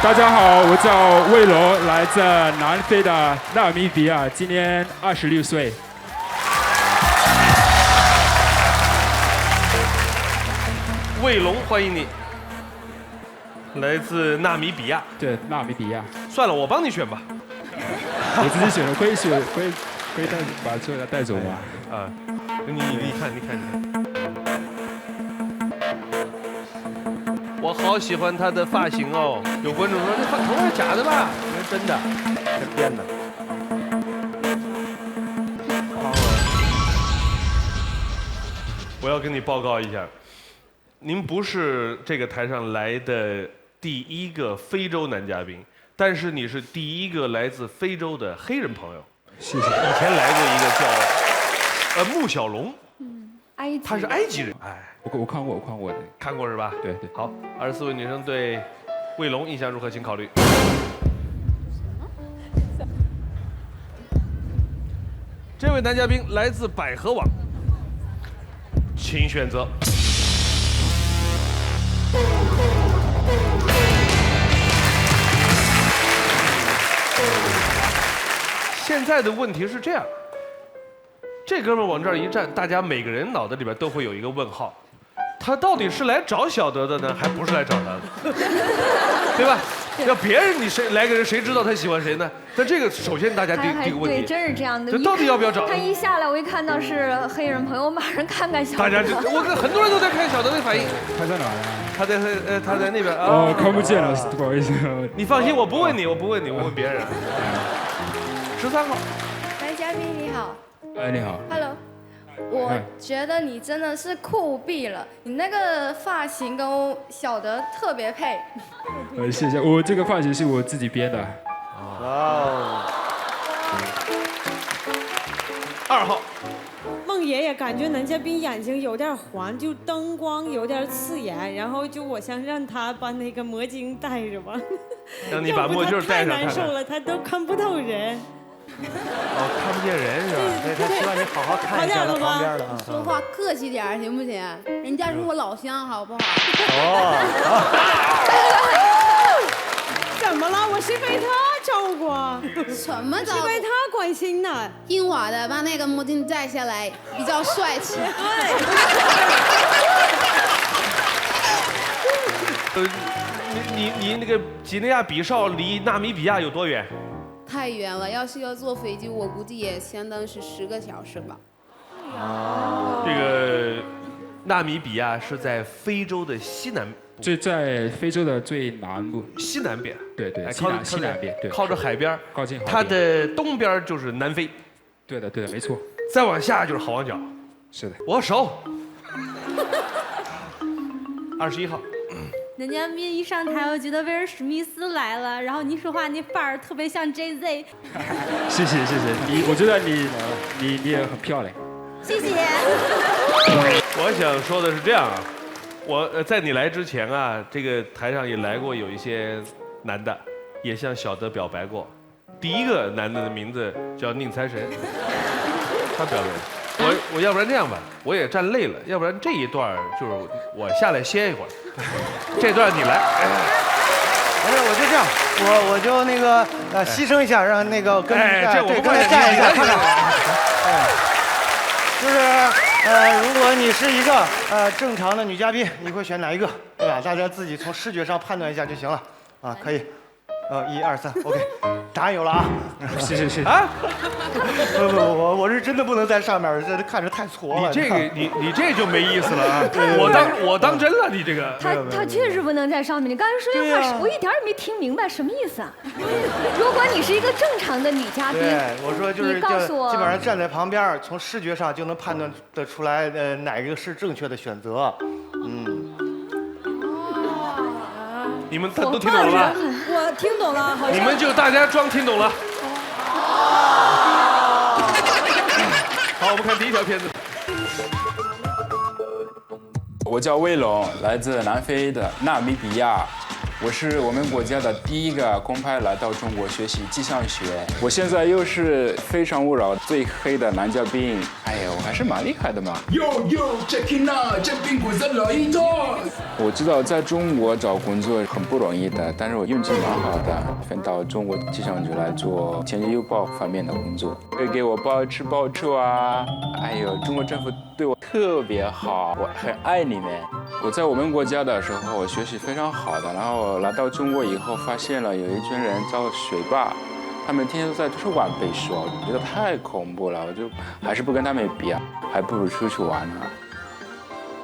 大家好，我叫魏龙，来自南非的纳米比亚，今年26岁。魏龙，欢迎你，来自纳米比亚。对，纳米比亚。算了，我帮你选吧。我自己选的，可以带把这个带走吗？啊，你看。我好喜欢他的发型哦！有观众说这头发是假的吧？我说真的，是编的。我要跟你报告一下，您不是这个台上来的第一个非洲男嘉宾，但是你是第一个来自非洲的黑人朋友。谢谢。以前来过一个叫穆小龙，埃及，他是埃及人。哎，我看过的，看过是吧？对。好，24位女生对魏龙印象如何？请考虑。这位男嘉宾来自百合网，请选择。现在的问题是这样，这哥们儿往这儿一站，大家每个人脑袋里边都会有一个问号，他到底是来找小德的呢，还不是来找他的，对吧？要别人你谁来个人，谁知道他喜欢谁呢？但这个首先大家第一个问题，对，真是这样的。这到底要不要找？他一下来，我一看到是黑人朋友，我马上看小德。大家我跟很多人都在看小德的反应。他在哪呀？他在那边啊。哦，看不见了，不好意思。你放心，我不问你，我问别人。13号，男嘉宾你好。哎，你好。Hello， 我觉得你真的是酷毙了，你那个发型跟小德特别配。谢谢，我这个发型是我自己编的。哇哦。2号。孟爷爷感觉男嘉宾眼睛有点黄，就灯光有点刺眼，然后就我想让他把那个墨镜戴着吧。让你把墨镜戴上。太难受了，他都看不到人。哦，看不见人是吧？对，他希望你好好看一下他旁边的啊。说话客气点行不行？人家是我老乡，好不好？哦。怎么了？我是被他照顾。什么照顾？是被他关心的。听我的，把那个墨镜摘下来，比较帅气。你那个几内亚比绍离纳米比亚有多远？太远了，要是要坐飞机，我估计也相当是10个小时吧。这个纳米比亚是在非洲的西南部，在非洲的最南部，西南边。对，西南边，对，靠着海边，靠近海边。它的东边就是南非。对的，没错。再往下就是好望角。是的。我熟。21号。男嘉宾一上台，我觉得威尔史密斯来了，然后你说话那范儿特别像 JZ。谢谢，我觉得你也很漂亮。谢谢。我想说的是这样啊，我在你来之前啊，这个台上也来过有一些男的，也向小德表白过。第一个男的的名字叫宁财神，他表白。我要不然这样吧，我也站累了，要不然这一段就是我下来歇一会儿，这段你来。我就这样，我就那个牺牲一下，让那个跟这我跟他站一下，看看。就是如果你是一个正常的女嘉宾，你会选哪一个？对吧？大家自己从视觉上判断一下就行了啊，可以。1、2、3 ，OK， 答案有了啊！是啊！不，我是真的不能在上面，这看着太矬了。你这就没意思了啊！我当真了，你这个。他确实不能在上面。你刚才说那话，我一点也没听明白，什么意思啊？如果你是一个正常的女嘉宾，对，我说就是你告诉我，基本上站在旁边，从视觉上就能判断得出来，哪个是正确的选择。你们都听懂了吧？我听懂了，好像。你们就大家装听懂了。好，我们看第一条片子。我叫魏龙，来自南非的纳米比亚。我是我们国家的第一个公派来到中国学习气象学。我现在又是《非诚勿扰》最黑的男嘉宾，哎哎呀，我还是蛮厉害的嘛。 Check it out， 这苹果在哪一种？我知道在中国找工作很不容易的，但是我运气蛮好的，分到中国气象局来做天气预报方面的工作，会给我报吃报住啊。哎呦，中国政府对我特别好，我很爱你们。我在我们国家的时候学习非常好的，然后来到中国以后，发现了有一群人叫学霸。 他们天天都在图书馆背书，我觉得太恐怖了，我就还是不跟他们比啊，还不如出去玩呢。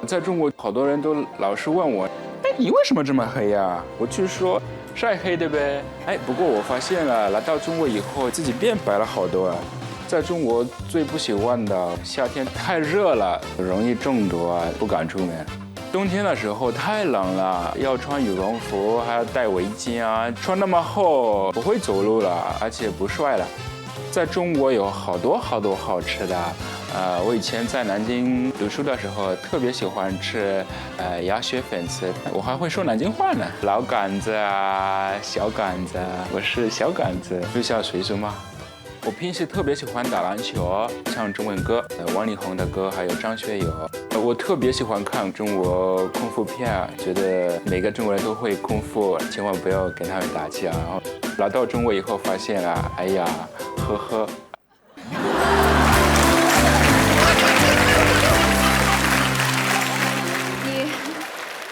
在中国，好多人都老是问我，哎，你为什么这么黑呀？我就说晒黑的呗。哎，不过我发现了，来到中国以后，自己变白了好多啊。在中国最不喜欢的夏天太热了，容易中毒啊，不敢出门。 冬天的时候太冷了，要穿羽绒服，还要戴围巾啊，穿那么厚不会走路了，而且不帅了。在中国有好多好吃的，我以前在南京读书的时候特别喜欢吃鸭血粉丝，我还会说南京话呢，老杆子啊，小杆子，我是小杆子，就像水手嘛。 我平时特别喜欢打篮球，唱中文歌，王力宏的歌，还有张学友。我特别喜欢看中国功夫片，觉得每个中国人都会功夫，千万不要跟他们打架。然后来到中国以后发现了，哎呀，呵呵。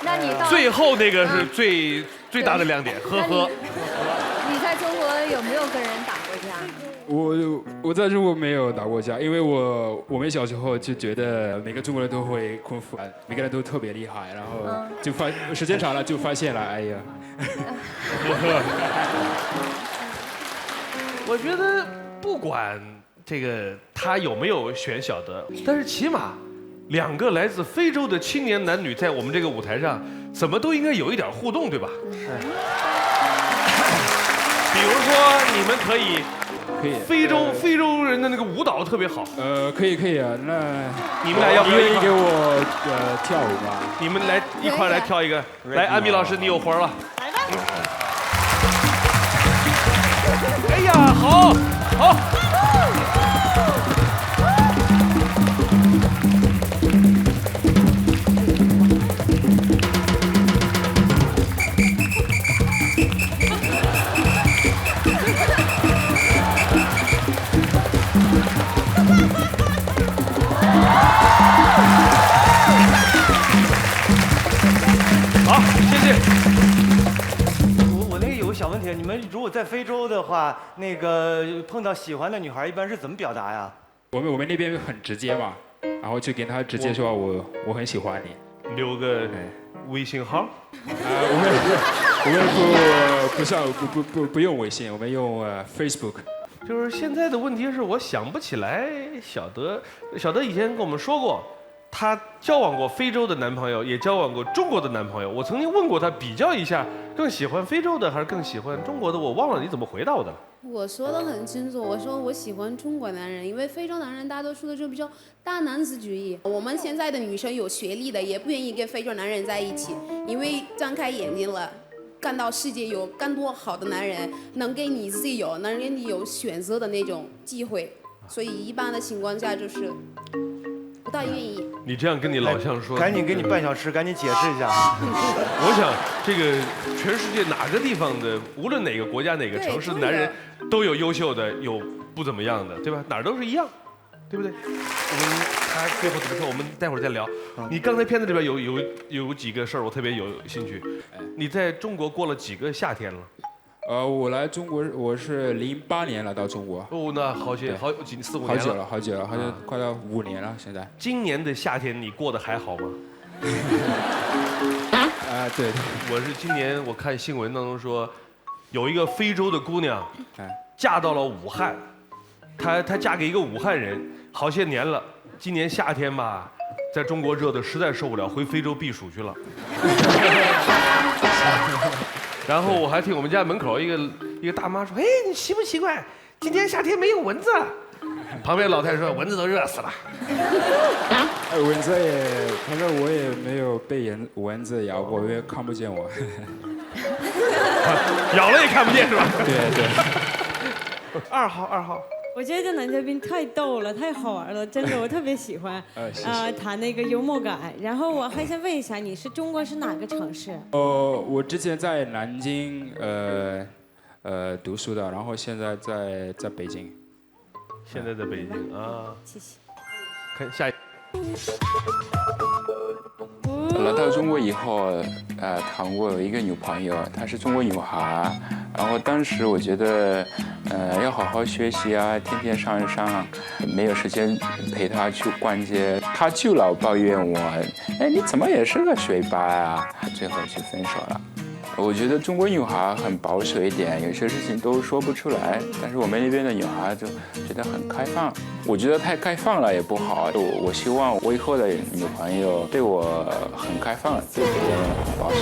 那你到最后那个是最大的亮点，呵呵。你在中国有没有跟人打过架？ 我在中国没有打过架，因为我们小时候就觉得每个中国人都会功夫，每个人都特别厉害，然后就时间长了就发现了，哎呀，我觉得不管这个他有没有选小德，但是起码2个来自非洲的青年男女在我们这个舞台上，怎么都应该有一点互动，对吧？是。比如说你们可以。 可以，非洲人的那个舞蹈特别好。可以啊，那你们俩要不要愿意给我跳舞吗？你们来一块来跳一个。来，安米老师，你有活了。来吧。哎呀，好，好。好，谢谢。我那个有个小问题，你们如果在非洲的话，那个碰到喜欢的女孩，一般是怎么表达呀？我们那边很直接嘛，然后就跟她直接说我很喜欢你，留个微信号。我们不用微信，我们用Facebook。就是现在的问题是我想不起来小德以前跟我们说过。 她交往过非洲的男朋友，也交往过中国的男朋友。我曾经问过她比较一下，更喜欢非洲的还是更喜欢中国的？我忘了你怎么回答我的了。我说的很清楚，我说我喜欢中国男人，因为非洲男人大多数的就比较大男子主义。我们现在的女生有学历的也不愿意跟非洲男人在一起，因为张开眼睛了，看到世界有更多好的男人，能给你自由，能给你有选择的那种机会，所以一般的情况下就是不大愿意。 你这样跟你老乡说，赶紧给你半小时，赶紧解释一下。我想，这个全世界哪个地方的，无论哪个国家、哪个城市的男人，都有优秀的，有不怎么样的，对吧？哪儿都是一样，对不对？我们他最后怎么说？我们待会儿再聊。你刚才片子里边有几个事儿，我特别有兴趣。你在中国过了几个夏天了？我来中国，我是08年来到中国。哦，那好4、5年了。好久了，好像快到5年了。现在。今年的夏天你过得还好吗？对。我是今年我看新闻当中说，有一个非洲的姑娘，嫁到了武汉，她嫁给一个武汉人，好些年了。今年夏天吧，在中国热的实在受不了，回非洲避暑去了。然后我还听我们家门口一个大妈说：“哎，你奇不奇怪？今天夏天没有蚊子。”旁边老太太说：“蚊子都热死了。”蚊子也，反正我也没有被蚊子咬过，因为看不见我。咬了也看不见是吧？对。2号。我觉得这男嘉宾太逗了，太好玩了，真的，我特别喜欢。谢谢谈那个幽默感。然后我还想问一下，你是中国是哪个城市？我之前在南京读书的，然后现在在北京。现在在北京啊。谢谢。看下一。来到中国以后，谈过一个女朋友，她是中国女孩，然后当时我觉得，要好好学习啊，天天上，没有时间陪她去逛街，她就老抱怨我，哎，你怎么也是个学霸啊？最后就分手了。我觉得中国女孩很保守一点，有些事情都说不出来。但是我们那边的女孩就觉得很开放，我觉得太开放了也不好。我希望我以后的女朋友对我很开放，对别人很保守。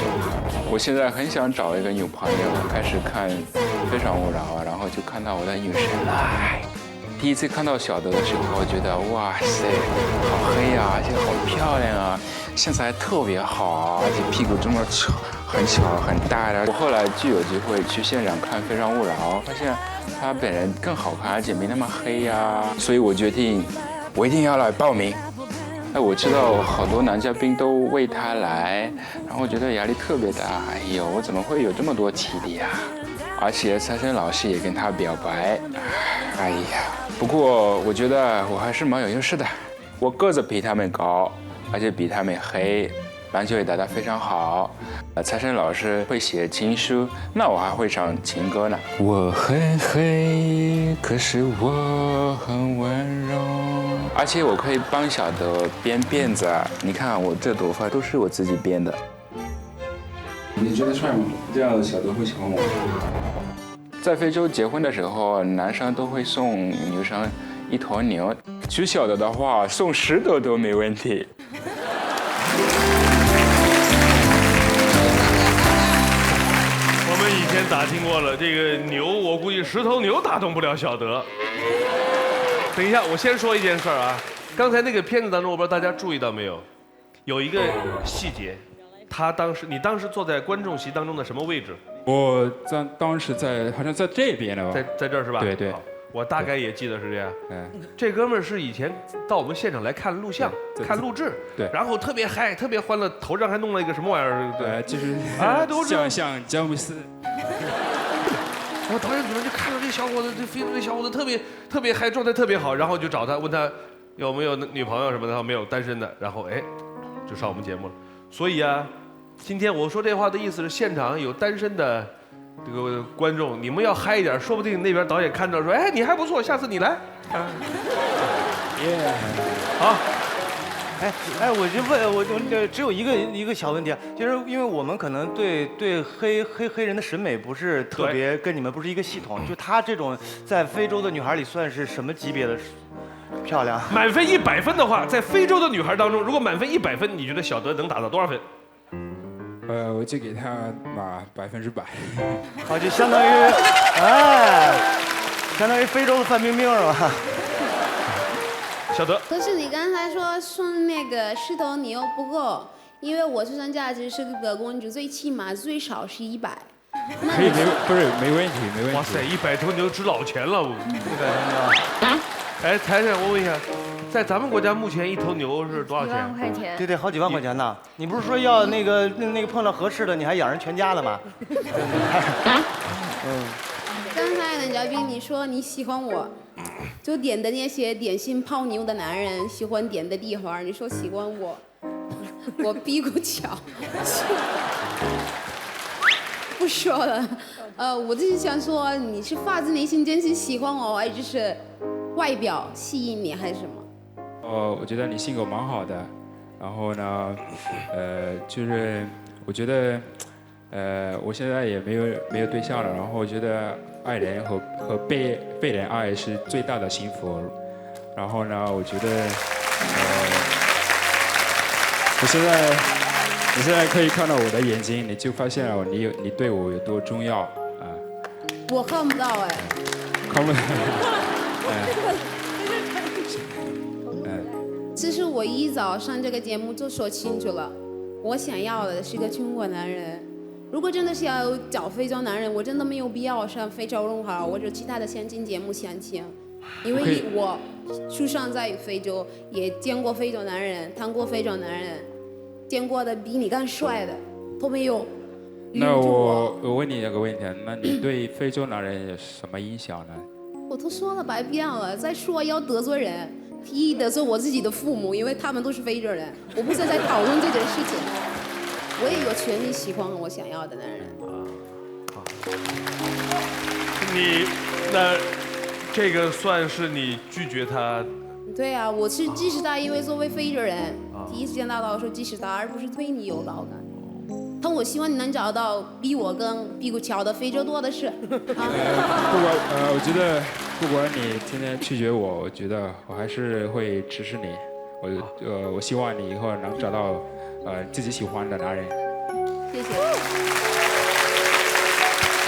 我现在很想找一个女朋友，开始看《非诚勿扰》，然后就看到我的女神来。第一次看到小德的时候，我觉得哇塞，好黑啊，而且好漂亮啊，身材特别好，而且屁股这么很小很大的。我后来就有机会去现场看《非诚勿扰》，发现她本人更好看，而且没那么黑呀，所以我决定我一定要来报名。我知道好多男嘉宾都为她来，然后我觉得压力特别大。哎呦，我怎么会有这么多体力啊？而且财神老师也跟她表白。哎呀，不过我觉得我还是蛮有优势的，我个子比他们高，而且比他们黑，篮球也打得非常好。财神老师会写情书，那我还会唱情歌呢。我很黑，可是我很温柔，而且我可以帮小德编辫子。你看我这头发都是我自己编的。你觉得帅吗？这样小德会喜欢我。在非洲结婚的时候，男生都会送女生一头牛，娶小德的话送10头都没问题。我们以前打听过了，这个牛，我估计10头牛打动不了小德。等一下，我先说一件事儿啊，刚才那个片子当中，我不知道大家注意到没有，有一个细节，你当时坐在观众席当中的什么位置？我当时好像在这边了吧？在这儿是吧？对对。我大概也记得是这样。这哥们儿是以前到我们现场来看录像、看录制，对，然后特别嗨、特别欢乐，头上还弄了一个什么玩意儿？对，就是像詹姆斯。我导演组就看到这小伙子，这非洲这小伙子特别嗨，状态特别好，然后就找他问他有没有女朋友什么的，他没有，单身的，然后就上我们节目了。所以啊，今天我说这话的意思是，现场有单身的这个观众，你们要嗨一点，说不定那边导演看到说，哎，你还不错，下次你来。好。我就问我只有一个小问题啊，就是因为我们可能对黑人的审美不是特别跟你们不是一个系统，就她这种在非洲的女孩里算是什么级别的漂亮？满分100分的话，在非洲的女孩当中，如果满分100分，你觉得小德能打到多少分？我就给他码100%。好，就相当于非洲的范冰冰是吧？小德。可是你刚才说送那个10头牛不够，因为我出生价值是个公主，最起码最少是100。可以没问题。哇塞，100头牛值老钱了。100头牛。哎，财神，我问一下，在咱们国家目前1头牛是多少钱？1万块钱。对，好几万块钱呢。你不是说要那个碰到合适的，你还养人全家了吗？刚才男嘉宾你说你喜欢我，就点的那些点心泡妞的男人喜欢点的地方，你说喜欢我，我屁股翘。不说了，我就是想说，你是发自内心真心喜欢我，还是外表吸引你，还是什么？我觉得你性格蛮好的，然后呢，就是我觉得，我现在也没有对象了，然后我觉得爱人和被人爱是最大的幸福，然后呢，我觉得，你现在可以看到我的眼睛，你就发现了你对我有多重要啊！我看不到看不到。其实我一早上这个节目就说清楚了，我想要的是个中国男人。如果真的是要找非洲男人，我真的没有必要上非洲龙华或者其他的相亲节目相亲。因为我出生在非洲，也见过非洲男人，谈过非洲男人，见过的比你更帅的都没有。那我问你一个问题，那你对非洲男人有什么印象呢？我都说了100遍了，再说要得罪人，第一得罪我自己的父母，因为他们都是非洲人，我不是在讨论这件事情。我也有权利喜欢我想要的男人。你那这个算是你拒绝他？对啊，我是支持他，因为作为非洲人，第一次见到他我说支持他，而不是对你有好感。但我希望你能找到比我更屁股翘的非洲多的是。不管我觉得不管你今天拒绝我，我觉得我还是会支持你。我希望你以后能找到自己喜欢的男人。谢谢。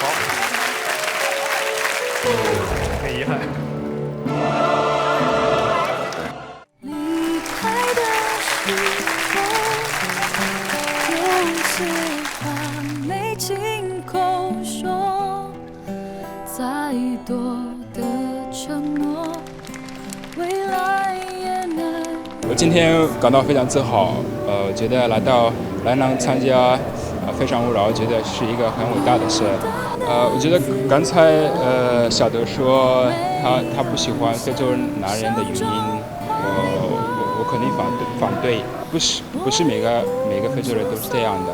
好，很遗憾。离开的时候，有些话没亲口说，再多的承诺，未来也难。我今天感到非常自豪，我觉得来到来能参加《非诚勿扰》，觉得是一个很伟大的事。我觉得刚才小德说他不喜欢非洲男人的原因，我肯定反对，不是每个非洲人都是这样的，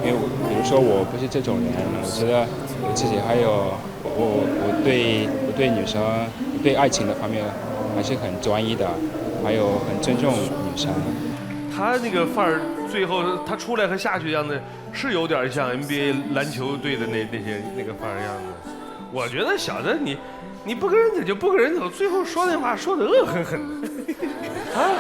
因为比如说我不是这种人，我觉得我自己还有我对女生对爱情的方面还是很专一的。还有很尊重女生。他那个范儿，最后他出来和下去的样子，是有点像 NBA 篮球队的那个范儿样子。我觉得小的你不跟人走就不跟人走，最后说那话说得恶狠狠的。啊，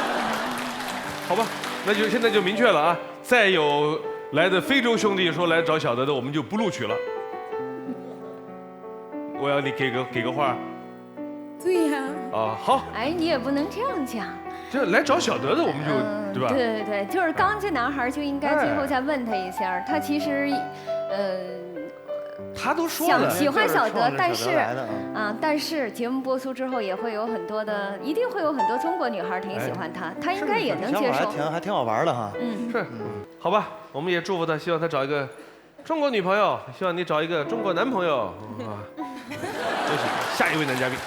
好吧，那就现在就明确了啊，再有来的非洲兄弟说来找小德的，我们就不录取了。我要你给个话。对呀。啊，好。哎，你也不能这样讲。这来找小德的，我们就、对吧？对对对，就是刚这男孩就应该最后再问他一下，他其实，他都说了想喜欢小德，但是是节目播出之后也会有很多的，一定会有很多中国女孩挺喜欢他，他应该也能接受。还挺好玩的哈。是，好吧，我们也祝福他，希望他找一个中国女朋友，希望你找一个中国男朋友啊。有请下一位男嘉宾。